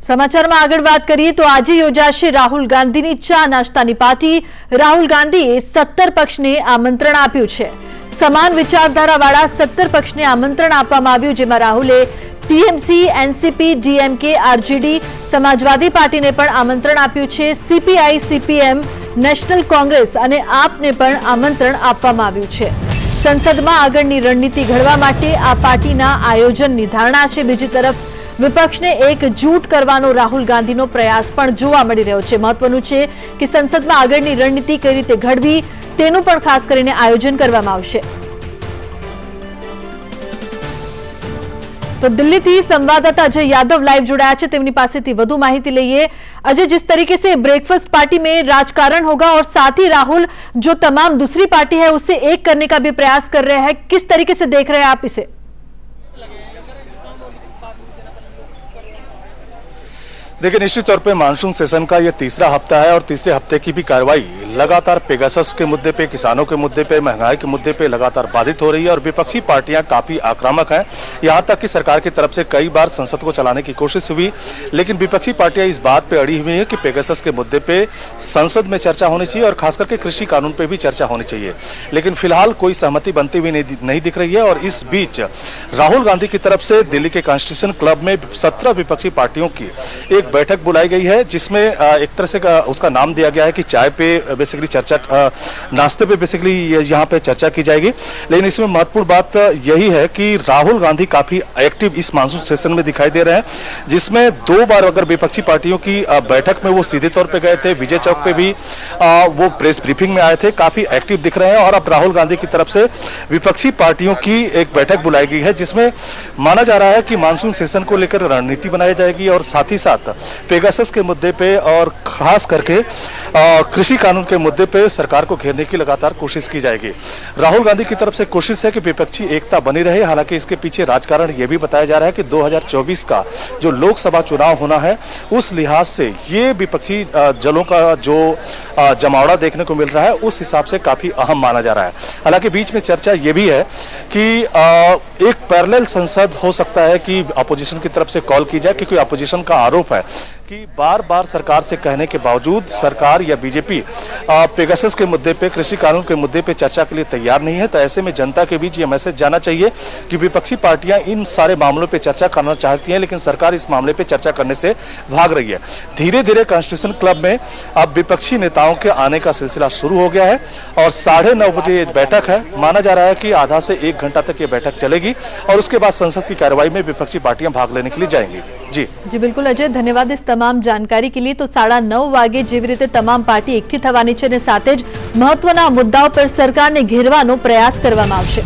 સમાચારમાં આગળ વાત કરીએ તો આજે યોજાશે રાહુલ ગાંધીની ચા નાસ્તાની પાર્ટી। રાહુલ ગાંધીએ 17 પક્ષને આમંત્રણ આપ્યું છે। સમાન વિચારધારાવાળા 17 પક્ષને આમંત્રણ આપવામાં આવ્યું, જેમાં રાહુલે ટીએમસી, એનસીપી, ડીએમકે, આરજેડી, સમાજવાદી પાર્ટીને પણ આમંત્રણ આપ્યું છે। સીપીઆઈ, સીપીએમ, નેશનલ કોંગ્રેસ અને આપને પણ આમંત્રણ આપવામાં આવ્યું છે। સંસદમાં આગળની રણનીતિ ઘડવા માટે આ પાર્ટીના આયોજનની ધારણા છે। બીજી તરફ વિપક્ષને એકજૂટ કરવાનો રાહુલ ગાંધીનો પ્રયાસ પણ જોવા મળી રહ્યો છે। મહત્વનું છે કે સંસદમાં આગળની રણનીતિ કઈ રીતે ઘડવી તેનું પણ ખાસ કરીને આયોજન કરવામાં આવશે। तो दिल्ली थी संवाददाता अजय यादव लाइव जुड़ाया है, तेमनी पासेथी वधु माहिती लईए। अजय, जिस तरीके से ब्रेकफास्ट पार्टी में राजकारण होगा और साथ ही राहुल जो तमाम दूसरी पार्टी है उससे एक करने का भी प्रयास कर रहे हैं, किस तरीके से देख रहे हैं आप इसे? देखिए, निश्चित तौर पे मानसून सेशन का ये तीसरा हफ्ता है और तीसरे हफ्ते की भी कार्रवाई लगातार पेगासस के मुद्दे पे, किसानों के मुद्दे पे, महंगाई के मुद्दे पे लगातार बाधित हो रही है और विपक्षी पार्टियां काफी आक्रामक हैं। यहां तक कि सरकार की तरफ से कई बार संसद को चलाने की कोशिश हुई, लेकिन विपक्षी पार्टियां इस बात पे अड़ी हुई है कि पेगासस के मुद्दे पे संसद में चर्चा होनी चाहिए और खास करके कृषि कानून पे भी चर्चा होनी चाहिए। लेकिन फिलहाल कोई सहमति बनती हुई नहीं दिख रही है और इस बीच राहुल गांधी की तरफ से दिल्ली के कॉन्स्टिट्यूशन क्लब में 17 विपक्षी पार्टियों की एक बैठक बुलाई गई है, जिसमें एक तरह से उसका नाम दिया गया है कि चाय पे बेसिकली चर्चा, नाश्ते पे बेसिकली यहाँ पे चर्चा की जाएगी। लेकिन इसमें महत्वपूर्ण बात यही है कि राहुल गांधी काफी एक्टिव इस मानसून सेशन में दिखाई दे रहे हैं, जिसमें 2 बार अगर विपक्षी पार्टियों की बैठक में वो सीधे तौर पे गए थे, विजय चौक पे भी वो प्रेस ब्रीफिंग में आए थे, काफी एक्टिव दिख रहे हैं। और अब राहुल गांधी की तरफ से विपक्षी पार्टियों की एक बैठक बुलाई गई है, जिसमें माना जा रहा है कि मानसून सेशन को लेकर रणनीति बनाई जाएगी और साथ ही साथ पेगासस के मुद्दे पे और खास करके कृषि कानून के मुद्दे पे सरकार को घेरने की लगातार कोशिश की जाएगी। राहुल गांधी की तरफ से कोशिश है कि विपक्षी एकता बनी रहे। हालांकि इसके पीछे राजकारण ये भी बताया जा रहा है कि 2024 का जो लोकसभा चुनाव होना है, उस लिहाज से ये विपक्षी दलों का जो जमावड़ा देखने को मिल रहा है, उस हिसाब से काफी अहम माना जा रहा है। हालांकि बीच में चर्चा ये भी है कि एक पैरेलल संसद हो सकता है कि अपोजिशन की तरफ से कॉल की जाए, क्योंकि अपोजिशन का आरोप है कि बार बार सरकार से कहने के बावजूद सरकार या बीजेपी पेगासस के मुद्दे पे, कृषि कानून के मुद्दे पे चर्चा के लिए तैयार नहीं है। तो ऐसे में जनता के बीच ये मैसेज जाना चाहिए कि विपक्षी पार्टियां इन सारे मामलों पे चर्चा करना चाहती हैं, लेकिन सरकार इस मामले पे चर्चा करने से भाग रही है। धीरे धीरे कॉन्स्टिट्यूशन क्लब में अब विपक्षी नेताओं के आने का सिलसिला शुरू हो गया है और 9:30 बजे ये बैठक है। माना जा रहा है कि आधा से 1 घंटा तक ये बैठक चलेगी और उसके बाद संसद की कार्रवाई में विपक्षी पार्टियां भाग लेने के लिए जाएंगी। जी बिल्कुल अजय, धन्यवाद इस તમામ જાણકારી के लिए। तो 9:30 વાગે જેવી રીતે તમામ પાર્ટી એકઠી થવાની છે અને સાથે જ મહત્વના મુદ્દાઓ પર સરકારને ઘેરવાનો પ્રયાસ કરવામાં આવશે।